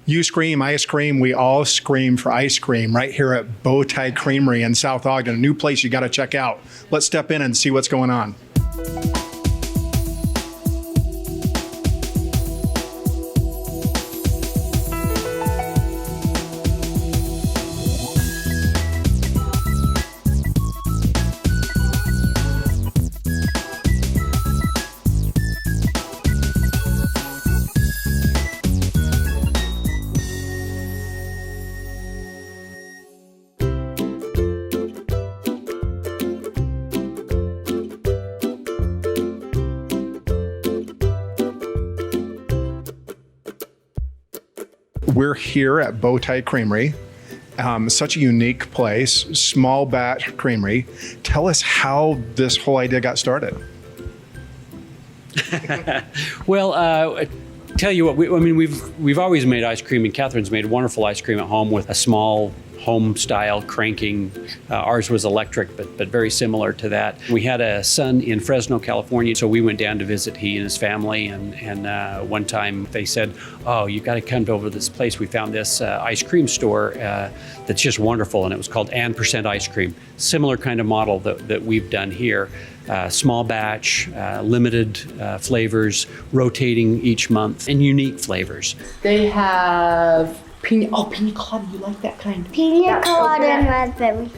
You scream ice cream. We all scream for ice cream right here at Bowtie Creamery in South Ogden, a new place you got to check out. Let's step in and see what's going on. We're here at Bowtie Creamery, such a unique place, small batch creamery. Tell us how this whole idea got started. Well, tell you what, we've always made ice cream, and Catherine's made wonderful ice cream at home with a small home-style cranking. Ours was electric, but very similar to that. We had a son in Fresno, California, so we went down to visit he and his family, and one time they said, oh, you got to come over to this place. We found this ice cream store that's just wonderful, and it was called &% Ice Cream. Similar kind of model that we've done here. Small batch, limited flavors, rotating each month, and unique flavors. They have pina colada. You like that kind? Pina colada and raspberry.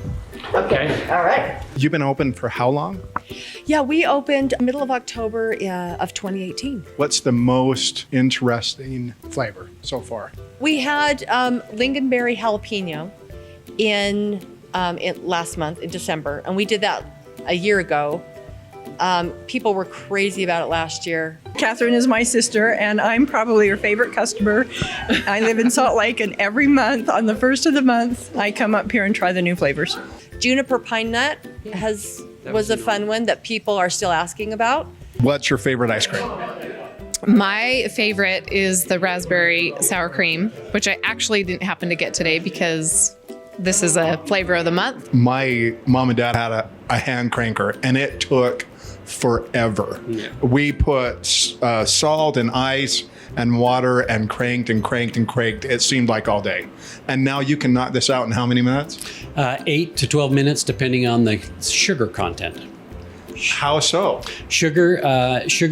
Okay. All right. You've been open for how long? Yeah, we opened middle of October of 2018. What's the most interesting flavor so far? We had lingonberry jalapeno in last month in December, and we did that a year ago. People were crazy about it last year. Catherine is my sister, and I'm probably her favorite customer. I live in Salt Lake, and every month, on the first of the month, I come up here and try the new flavors. Juniper pine nut was a fun one that people are still asking about. What's your favorite ice cream? My favorite is the raspberry sour cream, which I actually didn't happen to get today because this is a flavor of the month. My mom and dad had a hand cranker, and it took forever. Yeah. We put salt and ice and water and cranked and cranked and cranked. It seemed like all day. And now you can knock this out in how many minutes? 8 to 12 minutes, depending on the sugar content. How so? Sugar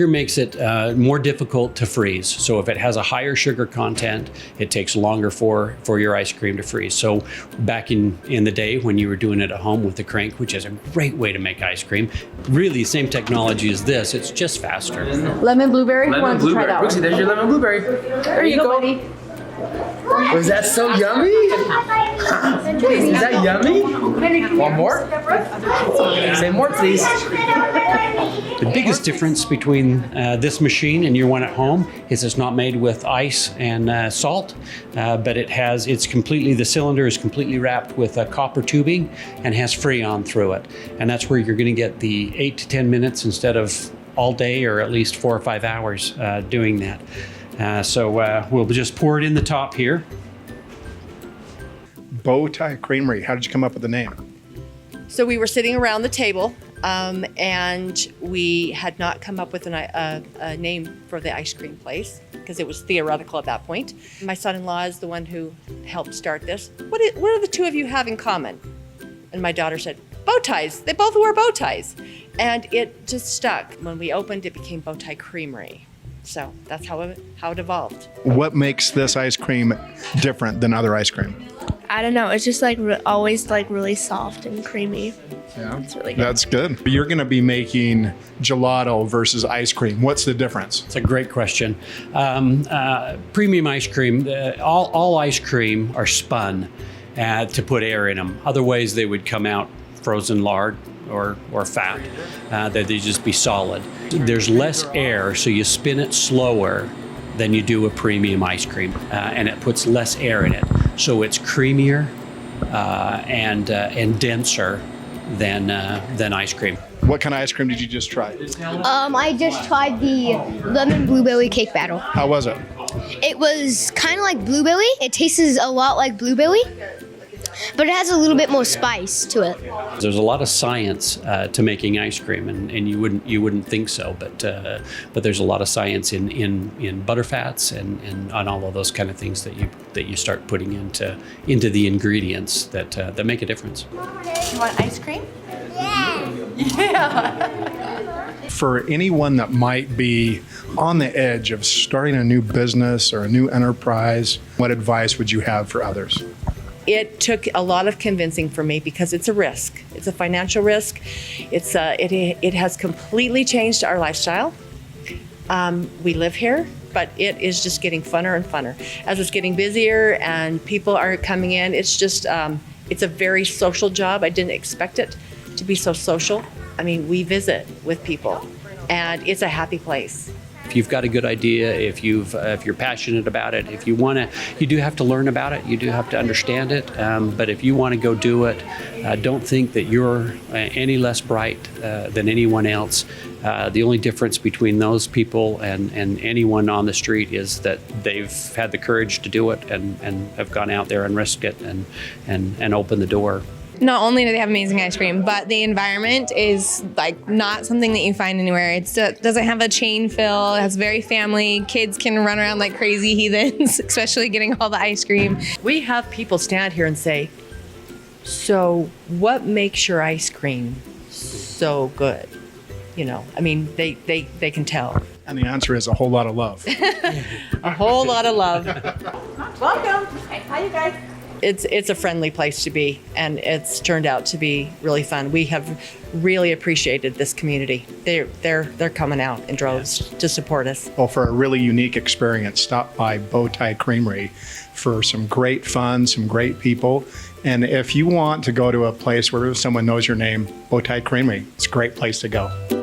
makes it more difficult to freeze. So if it has a higher sugar content, it takes longer for your ice cream to freeze. So back in the day when you were doing it at home with the crank, which is a great way to make ice cream, really same technology as this, it's just faster. Lemon blueberry. Lemon blueberry. Brooksy, there's your lemon blueberry. There you go. Buddy. Was that so yummy? Is that yummy? One more? Say more, please. The biggest difference between this machine and your one at home is it's not made with ice and salt, but the cylinder is completely wrapped with copper tubing and has Freon through it. And that's where you're going to get the 8 to 10 minutes instead of all day, or at least 4 or 5 hours doing that. So we'll just pour it in the top here. Bowtie Creamery. How did you come up with the name? So we were sitting around the table, and we had not come up with a name for the ice cream place because it was theoretical at that point. My son-in-law is the one who helped start this. What do the two of you have in common? And my daughter said, bow ties. They both wear bow ties. And it just stuck. When we opened, it became Bowtie Creamery. So that's how it evolved. What makes this ice cream different than other ice cream? I don't know. It's just always really soft and creamy. Yeah, it's really good. That's good. You're going to be making gelato versus ice cream. What's the difference? It's a great question. Premium ice cream, all ice cream are spun to put air in them. Otherwise, they would come out frozen lard or fat, that they just be solid. There's less air, so you spin it slower than you do a premium ice cream, and it puts less air in it. So it's creamier and denser than ice cream. What kind of ice cream did you just try? I just tried the lemon blueberry cake battle. How was it? It was kind of like blueberry. It tastes a lot like blueberry. but it has a little bit more spice to it. There's a lot of science to making ice cream, and you wouldn't think so, but there's a lot of science in butterfats and on all of those kind of things that you start putting into the ingredients that make a difference. You want ice cream? For anyone that might be on the edge of starting a new business or a new enterprise, what advice would you have for others? It took a lot of convincing for me because it's a risk. It's a financial risk. It has completely changed our lifestyle. We live here, but it is just getting funner and funner. As it's getting busier and people are coming in, it's just, it's a very social job. I didn't expect it to be so social. I mean, we visit with people and it's a happy place. If you've got a good idea, if you're passionate about it, if you want to, you do have to learn about it. You do have to understand it. But if you want to go do it, don't think that you're any less bright than anyone else. The only difference between those people and anyone on the street is that they've had the courage to do it and have gone out there and risked it and opened the door. Not only do they have amazing ice cream, but the environment is like not something that you find anywhere. It doesn't have a chain fill. It has very family. Kids can run around like crazy heathens, especially getting all the ice cream. We have people stand here and say, so what makes your ice cream so good? You know, I mean, they can tell. And the answer is a whole lot of love. A whole lot of love. Welcome. Hi, you guys. It's a friendly place to be, and it's turned out to be really fun. We have really appreciated this community. They're coming out in droves to support us. Well, for a really unique experience, stop by Bowtie Creamery for some great fun, some great people. And if you want to go to a place where someone knows your name, Bowtie Creamery, it's a great place to go.